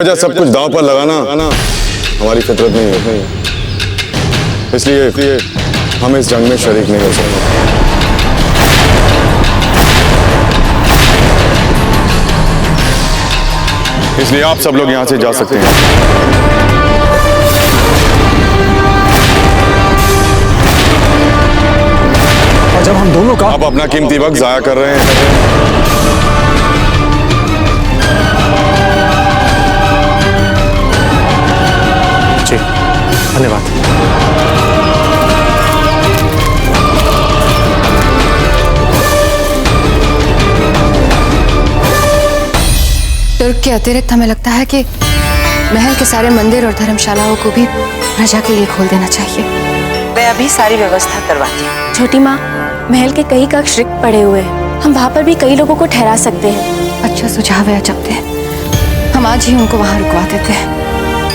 वजह सब कुछ दांव पर लगाना हमारी फितरत नहीं है, इसलिए हम इस जंग में शरीक नहीं हो सकते। इसलिए आप सब लोग यहां से जा सकते हैं। और जब हम दोनों का आप अपना कीमती वक्त जाया कर रहे हैं। धन्यवाद। तुर्क के अतिरिक्त हमें लगता है कि महल के सारे मंदिर और धर्मशालाओं को भी प्रजा के लिए खोल देना चाहिए। मैं अभी सारी व्यवस्था करवाती हूँ। छोटी माँ, महल के कई कक्ष रिक्त पड़े हुए हैं, हम वहाँ पर भी कई लोगों को ठहरा सकते हैं। अच्छा सुझाव है, चलते हैं। हम आज ही उनको वहाँ रुकवा देते हैं।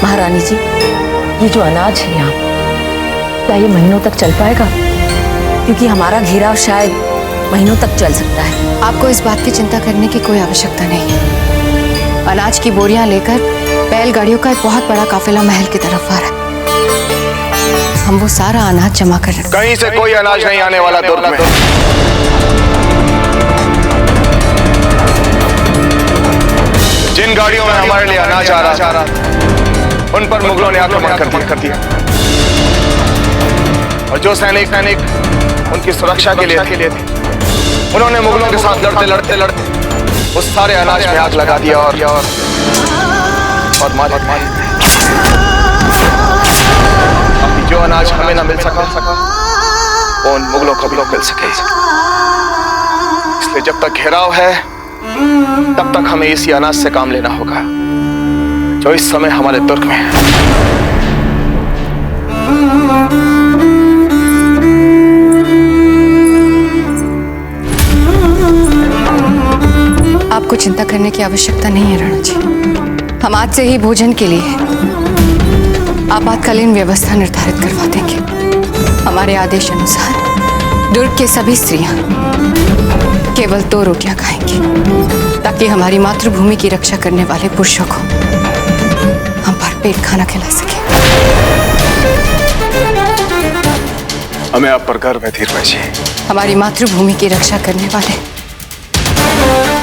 महारानी जी, ये जो अनाज है यहाँ, क्या ये महीनों तक चल पाएगा? क्योंकि हमारा घेराव शायद महीनों तक चल सकता है। आपको इस बात की चिंता करने की कोई आवश्यकता नहीं है। अनाज की बोरियां लेकर बैलगाड़ियों का एक बहुत बड़ा काफिला महल की तरफ आ रहा है। हम वो सारा अनाज जमा कर रहे हैं। कहीं से कोई अनाज नहीं आने वाला तुर्क में। जिन गाड़ियों में हमारे लिए अनाज आ रहा, उन पर मुगलों ने आक्रमण कर दिया। और जो सैनिक उनकी सुरक्षा के लिए थे, उन्होंने मुगलों के साथ लड़ते उस सारे अनाज में आग लगा दिया और मार अभी जो अनाज हमें ना मिल सका वो उन मुगलों को भी मिल सके। इसलिए जब तक घेराव है तब तक हमें इसी अनाज से काम लेना होगा जो इस समय हमारे तुर्क में है। आपको चिंता करने की आवश्यकता नहीं है राणा जी। हम आज से ही भोजन के लिए आपातकालीन व्यवस्था निर्धारित करवा देंगे। हमारे आदेश अनुसार दुर्ग के सभी स्त्रियां केवल 2 रोटियां खाएंगी, ताकि हमारी मातृभूमि की रक्षा करने वाले पुरुषों को हम भरपेट खाना खिला सके। हमें आप पर गर्व है धीरज जी। हमारी मातृभूमि की रक्षा करने वाले,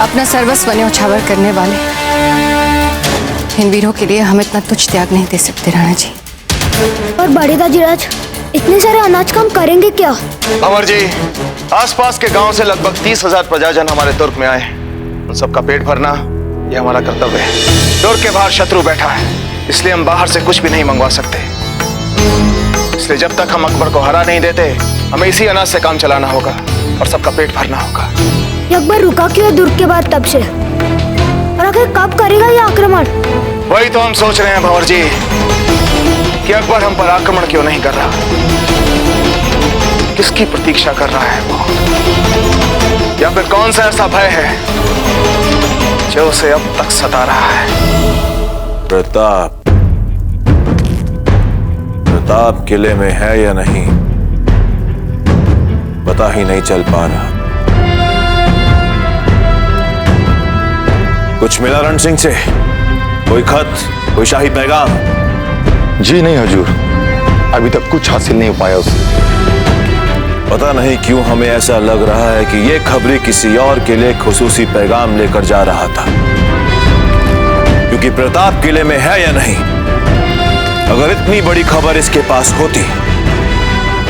अपना सर्वस्व न्यौछावर करने वाले इन वीरों के लिए हम इतना तुच्छ त्याग नहीं दे सकते राणा जी। और बड़े दाजीराज, इतने सारे अनाज का हम करेंगे क्या? अमर जी, आसपास के गांव से लगभग 30,000 प्रजाजन हमारे तुर्क में आए। उन सबका पेट भरना ये हमारा कर्तव्य है। तुर्क के बाहर शत्रु बैठा है, इसलिए हम बाहर से कुछ भी नहीं मंगवा सकते। इसलिए जब तक हम अकबर को हरा नहीं देते, हमें इसी अनाज से काम चलाना होगा और सबका पेट भरना होगा। अकबर रुका क्यों है दुर्ग के बाद तब से? और आखिर कब करेगा ये आक्रमण? वही तो हम सोच रहे हैं भंवर जी कि अकबर हम पर आक्रमण क्यों नहीं कर रहा। किसकी प्रतीक्षा कर रहा है वो, या फिर कौन सा ऐसा भय है जो उसे अब तक सता रहा है? प्रताप किले में है या नहीं पता ही नहीं चल पा रहा। कुछ मिला रण सिंह से? कोई खत, कोई शाही पैगाम? जी नहीं हजूर, अभी तक कुछ हासिल नहीं हो पाया उसे। पता नहीं क्यों हमें ऐसा लग रहा है कि ये खबरी किसी और के लिए खुसूसी पैगाम लेकर जा रहा था। क्योंकि प्रताप किले में है या नहीं, अगर इतनी बड़ी खबर इसके पास होती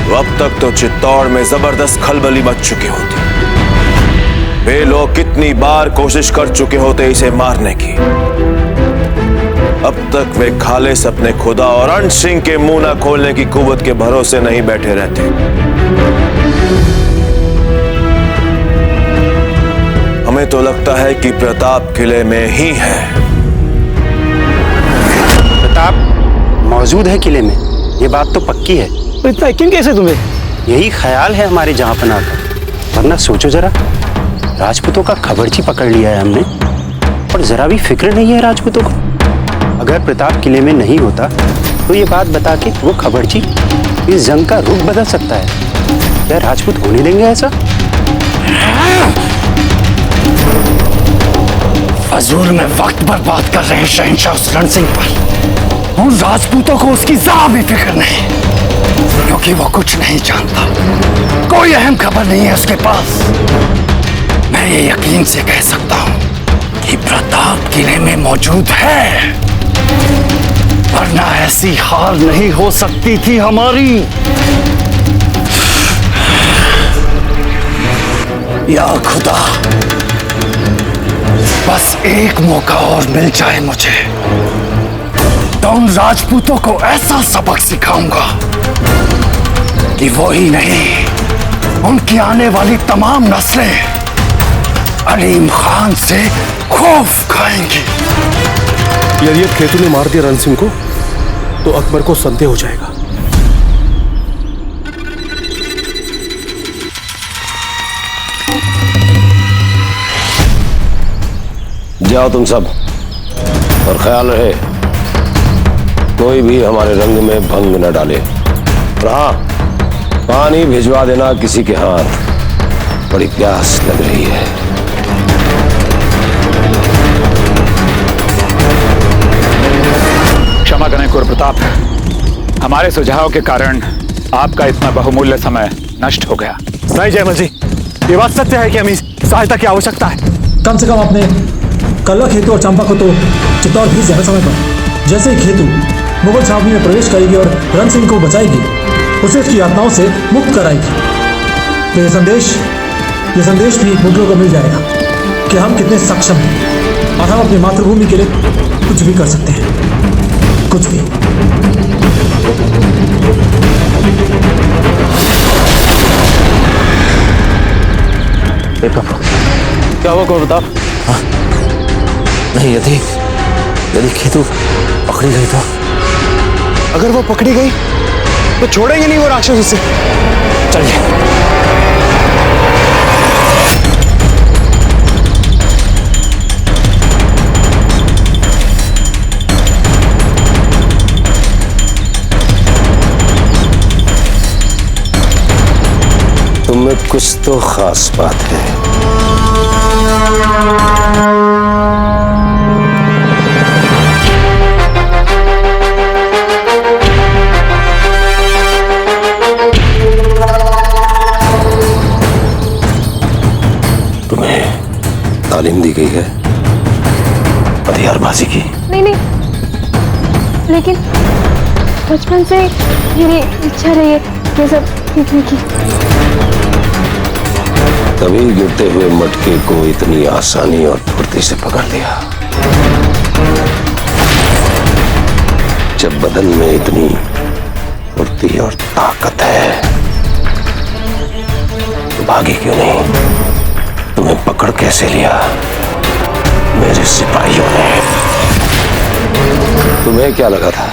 तो अब तक तो चित्तौड़ में जबरदस्त खलबली मच चुकी होती। वे लोग कितनी बार कोशिश कर चुके होते इसे मारने की। अब तक वे खालिस अपने खुदा और रण सिंह के मुंह न खोलने की कुव्वत के भरोसे नहीं बैठे रहते। हमें तो लगता है कि प्रताप किले में ही है। प्रताप मौजूद है किले में, ये बात तो पक्की है। तो इतना यकीन कैसे तुम्हें? यही ख्याल है हमारे जहां पनाह का। वरना सोचो जरा, राजपूतों का खबरची पकड़ लिया है हमने और जरा भी फिक्र नहीं है राजपूतों को। अगर प्रताप किले में नहीं होता तो ये बात बता के वो खबरची इस जंग का रुख बदल सकता है। क्या राजपूत होने देंगे ऐसा? फजूल में वक्त बर्बाद कर रहे शहंशाह उस रण सिंह पर। उन राजपूतों को उसकी जरा भी फिक्र नहीं, क्योंकि वो कुछ नहीं जानता। कोई अहम खबर नहीं है उसके पास। मैं ये यकीन से कह सकता हूं कि प्रताप किले में मौजूद है, वरना ऐसी हाल नहीं हो सकती थी हमारी। या खुदा, बस एक मौका और मिल जाए मुझे, तो उन राजपूतों को ऐसा सबक सिखाऊंगा कि वो ही नहीं, उनकी आने वाली तमाम नस्लें अलीम खान से खौफ खाएंगी। यदि अब खेतू ने मार दिया रण सिंह को, तो अकबर को संदेह हो जाएगा। जाओ तुम सब, और ख्याल रहे कोई भी हमारे रंग में भंग न डाले। और हाँ, पानी भिजवा देना किसी के हाथ, बड़ी प्यास लग रही है। क्षमा करें कुंवर प्रताप, हमारे सुझाव के कारण आपका इतना बहुमूल्य समय नष्ट हो गया। नहीं जयमल जी, ये बात सत्य है कि हमें सहायता की आवश्यकता है। कम से कम अपने कल्ला, खेतू और चंपा को तो चित्तौड़ भेज देना समय पर। जैसे ही खेतू मुगल छावनी में प्रवेश करेगी और रण सिंह को बचाएगी, उसे उसकी यातनाओं से मुक्त कराएगी, तो ये संदेश भी मुगलों को मिल जाएगा कि हम कितने सक्षम हैं और हम अपनी मातृभूमि के लिए कुछ भी कर सकते हैं, कुछ भी। क्या हुआ कुंवर प्रताप? नहीं, यदि खेतू पकड़ी गई तो? अगर वो पकड़ी गई तो छोड़ेंगे नहीं वो राक्षस उसे। चलिए। तुम्हें कुछ तो खास बात है। तालीम दी गई है हथियारबाजी की? नहीं, लेकिन बचपन से मेरी इच्छा रही है ये सब सीखने की। तभी गिरते हुए मटके को इतनी आसानी और फुर्ती से पकड़ लिया। जब बदन में इतनी फुर्ती और ताकत है, तो भागी क्यों नहीं? तुम्हें पकड़ कैसे लिया मेरे सिपाहियों ने? तुम्हें क्या लगा था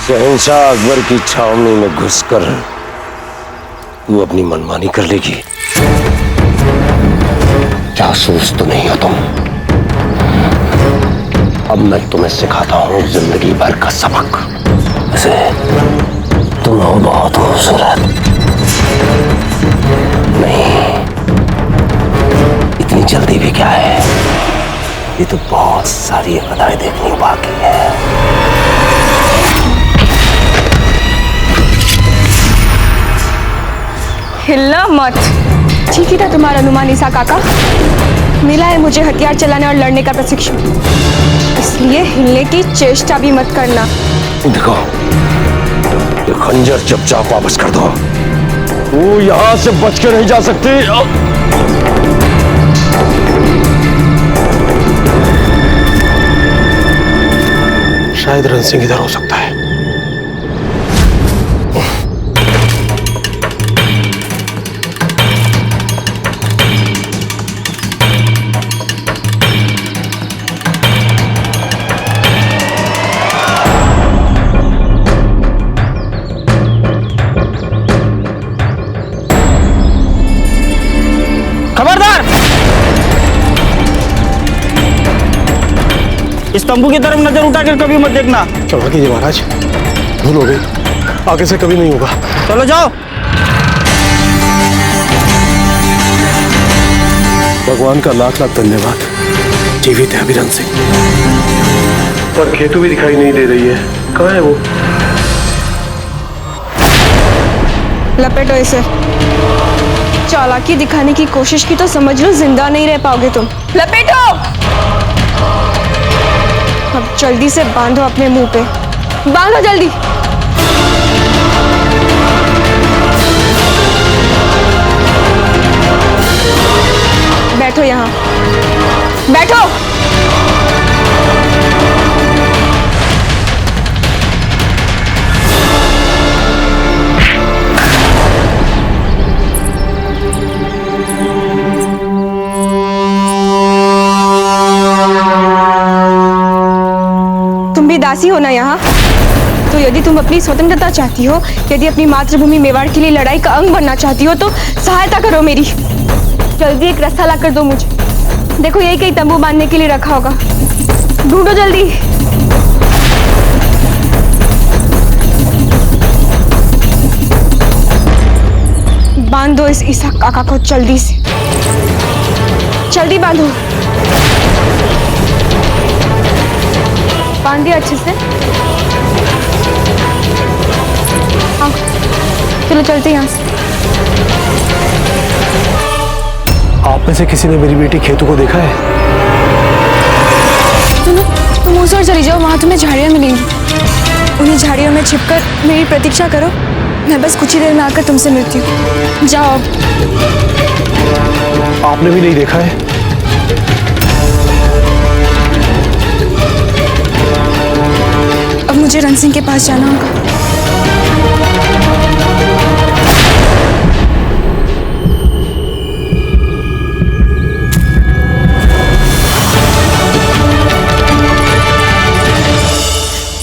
शहंशाह अकबर की छावनी में घुसकर तू अपनी मनमानी कर लेगी? जासूस तो नहीं हो तुम। अब मैं तुम्हें सिखाता हूं जिंदगी भर का सबक। वैसे तुम हो बहुत खूबसूरत। नहीं, इतनी जल्दी भी क्या है, ये तो बहुत सारी अदाएं देखनी बाकी है। हिलना मत। ठीक ही था तुम्हारा अनुमान ईसा काका। मिला है मुझे हथियार चलाने और लड़ने का प्रशिक्षण, इसलिए हिलने की चेष्टा भी मत करना। देखो, ये खंजर चुपचाप वापस कर दो। वो यहां से बच के नहीं जा सकती। शायद रण सिंह इधर हो सकता है। खबरदार! इस तंबू की तरफ नजर उठाकर कभी मत देखना। क्षमा कीजिए महाराज, भूल हो गई, आगे से कभी नहीं होगा। चलो जाओ। भगवान का लाख लाख धन्यवाद। जीवित है अभिरन सिंह, पर खेतू भी दिखाई नहीं दे रही है। कहाँ है वो? लपेटो इसे। चालाकी दिखाने की कोशिश की तो समझ लो जिंदा नहीं रह पाओगे तुम। लपेटो। अब जल्दी से बांधो अपने मुंह पे, बांधो जल्दी। बैठो यहाँ, बैठो। तुम भी दासी हो ना यहाँ? तो यदि तुम अपनी स्वतंत्रता चाहती हो, यदि अपनी मातृभूमि मेवाड़ के लिए लड़ाई का अंग बनना चाहती हो, तो सहायता करो मेरी। जल्दी एक रास्ता ला कर दो मुझे। देखो यही कहीं तंबू बांधने के लिए रखा होगा, ढूंढो जल्दी। बांध दो इस ईसा काका को जल्दी से, जल्दी बांधो। बांध दिया अच्छे से? हाँ, चलो चलते यहाँ से। आप में से किसी ने मेरी बेटी खेतू को देखा है? तुम उस ओर चली जाओ, वहां तुम्हें झाड़ियां मिलेंगी। उन्हीं झाड़ियों में छिपकर मेरी प्रतीक्षा करो, मैं बस कुछ ही देर में आकर तुमसे मिलती हूँ। जाओ। आपने भी नहीं देखा है? अब मुझे रण सिंह के पास जाना होगा।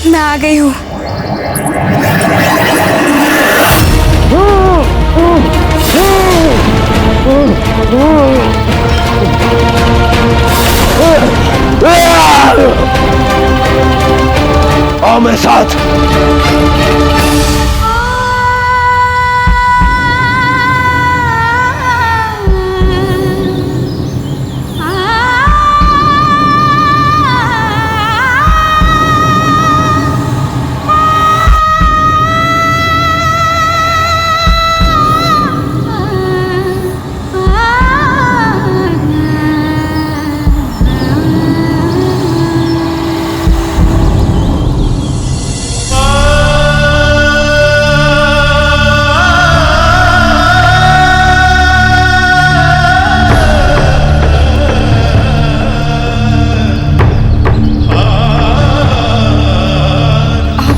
मैं आ गई हूँ। आओ मेरे साथ।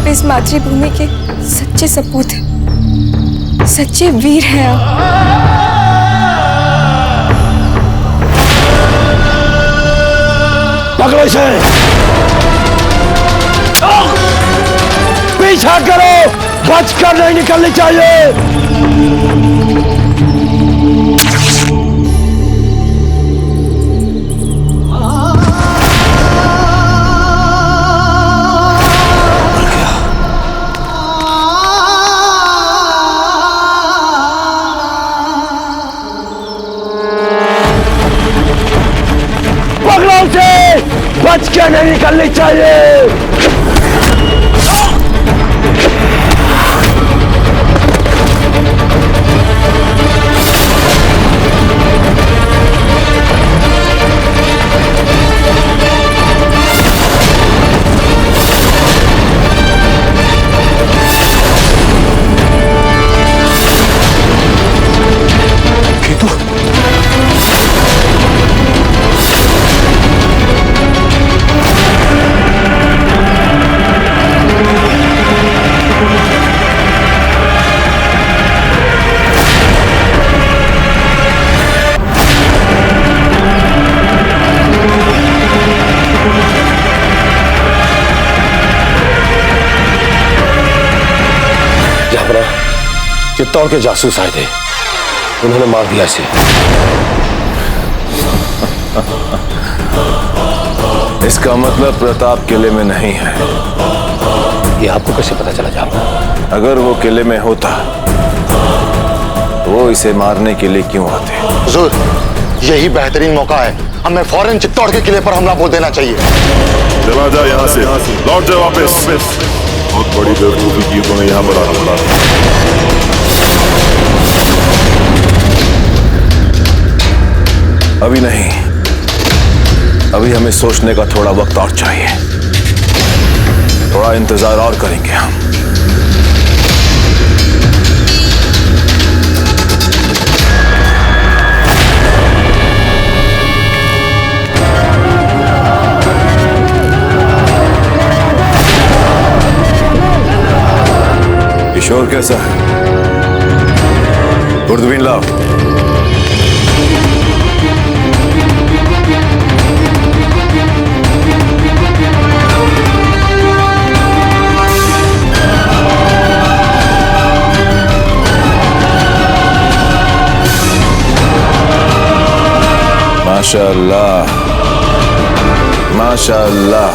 इस मातृभूमि के सच्चे सपूत हैं, सच्चे वीर हैं आप। पकड़ो इसे, पीछा करो, बचकर नहीं निकलनी चाहिए। बच के नहीं निकलनी चाहिए। चित्तौड़ के जासूस आए थे, उन्होंने मार दिया इसे। इसका मतलब प्रताप किले में नहीं है। ये आपको कैसे पता चला जापना? अगर वो किले में होता, वो इसे मारने के लिए क्यों आते? हुजूर, यही बेहतरीन मौका है, हमें फौरन चित्तौड़ के किले पर हमला बोल देना चाहिए। चला जा यहाँ से, लौट जा वापस। बहुत बड़ी बेवकूफी की तुम्हें यहाँ पर आना पड़ा। अभी नहीं, अभी हमें सोचने का थोड़ा वक्त और चाहिए। थोड़ा इंतजार और करेंगे हम। किशोर कैसा है? दूरबीन लाओ। माशाअल्लाह, माशाअल्लाह।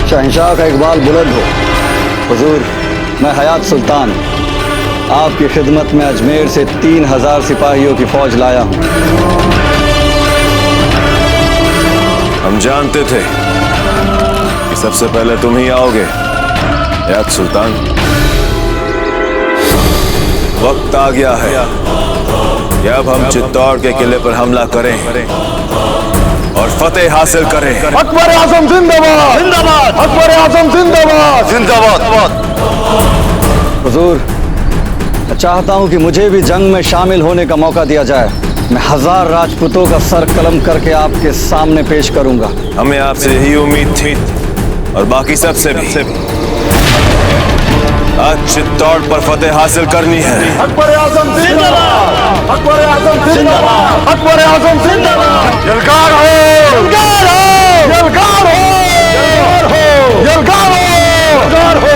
शहंशाह का इकबाल बुलंद हो। हुजूर, मैं हयात सुल्तान आपकी खिदमत में अजमेर से 3000 सिपाहियों की फौज लाया हूं। हम जानते थे कि सबसे पहले तुम ही आओगे हयात सुल्तान। वक्त आ गया है कि अब हम चित्तौड़ के किले पर हमला करें और फतेह हासिल करें। अकबर आजम जिंदाबाद, जिंदाबाद। अकबर आजम जिंदाबाद, जिंदाबाद। हुजूर, मैं चाहता हूं कि मुझे भी जंग में शामिल होने का मौका दिया जाए। मैं 1000 राजपूतों का सर कलम करके आपके सामने पेश करूंगा। हमें आपसे यही उम्मीद थी और बाकी सबसे भी। आज चित्तौड़ पर फतेह हासिल करनी है। अकबर आजम जिंदाबाद, अकबर आजम जिंदाबाद, अकबर आजम जिंदाबाद। यलकार हो, यलकार हो, यलकार हो, यलकार हो, यलकार हो।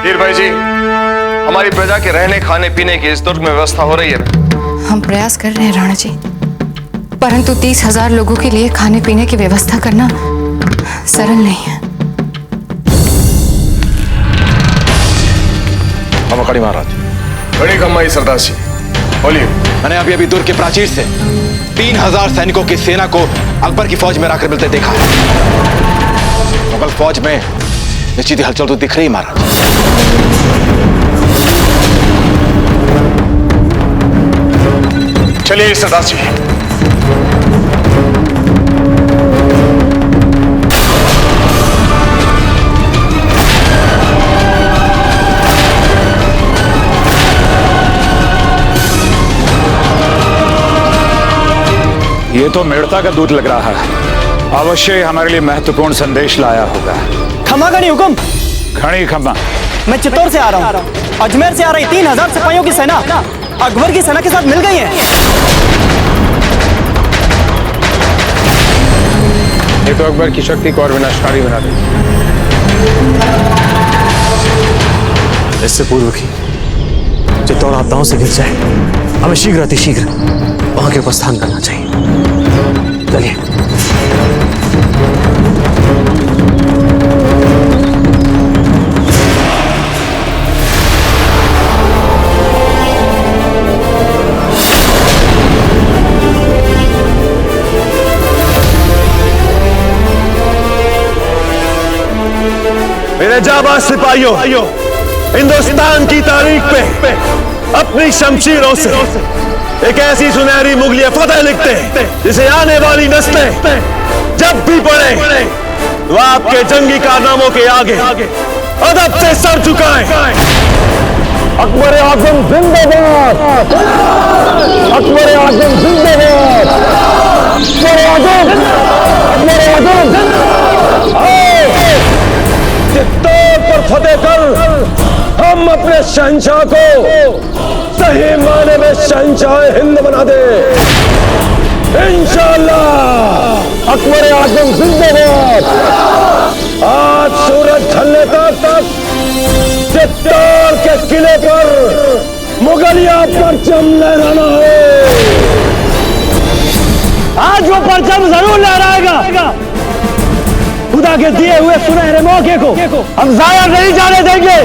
हीर भाई जी, हमारी प्रजा के रहने खाने पीने की इस दुर्ग में व्यवस्था हो रही है ना? हम प्रयास कर रहे हैं राणा जी, परंतु 30,000 लोगों के लिए खाने पीने की व्यवस्था करना सरल नहीं है। कड़ी महाराज, बड़ी कमाई सरदार जी, बोलिए। मैंने अभी दुर्ग के प्राचीर से 3000 सैनिकों की सेना को अकबर की फौज में आकर मिलते देखा है। मुगल फौज में निश्चित ही हलचल तो दिख रही महाराज। चलिए सरदार जी। ये तो मेड़ता का दूत लग रहा है। अवश्य हमारे लिए महत्वपूर्ण संदेश लाया होगा। खमा गणी हुकुम। खड़ी खमा। मैं चित्तौड़ से आ रहा हूँ। अजमेर से आ रही 3000 सिपाहियों की सेना अकबर की सेना के साथ मिल गई है। ये तो अकबर की शक्ति को और विनाशकारी बना देगी। इससे पूर्व की चित्तौड़ आपदाओं से घिर जाए, हमें शीघ्र अतिशीघ्र वहां के प्रस्थान करना चाहिए। चलिए। मेरे जाबाज सिपाहियों, हिंदुस्तान की तारीख पे अपनी शमशीरों से एक ऐसी सुनहरी मुगलिया फतह लिखते हैं जिसे आने वाली नस्लें जब भी पढ़े तो आपके जंगी कारनामों के आगे अदब से सर झुकाएं। अकबर आजम जिंदाबाद, अकबर आजम जिंदाबाद, अकबर आजम, अकबर आजम। चित्तौड़ पर फतेह कर हम अपने शहंशाह को सही माने में शहंशाह हिंद बना दे इंशाअल्लाह। अकबर आजम जिंदाबाद। आज सूरज ढलने तक चित्तौड़ के किले पर मुगलिया परचम लहराना है। आज वो परचम जरूर लहराएगा। खुदा के दिए हुए सुनहरे मौके को हम जाया नहीं जाने देंगे।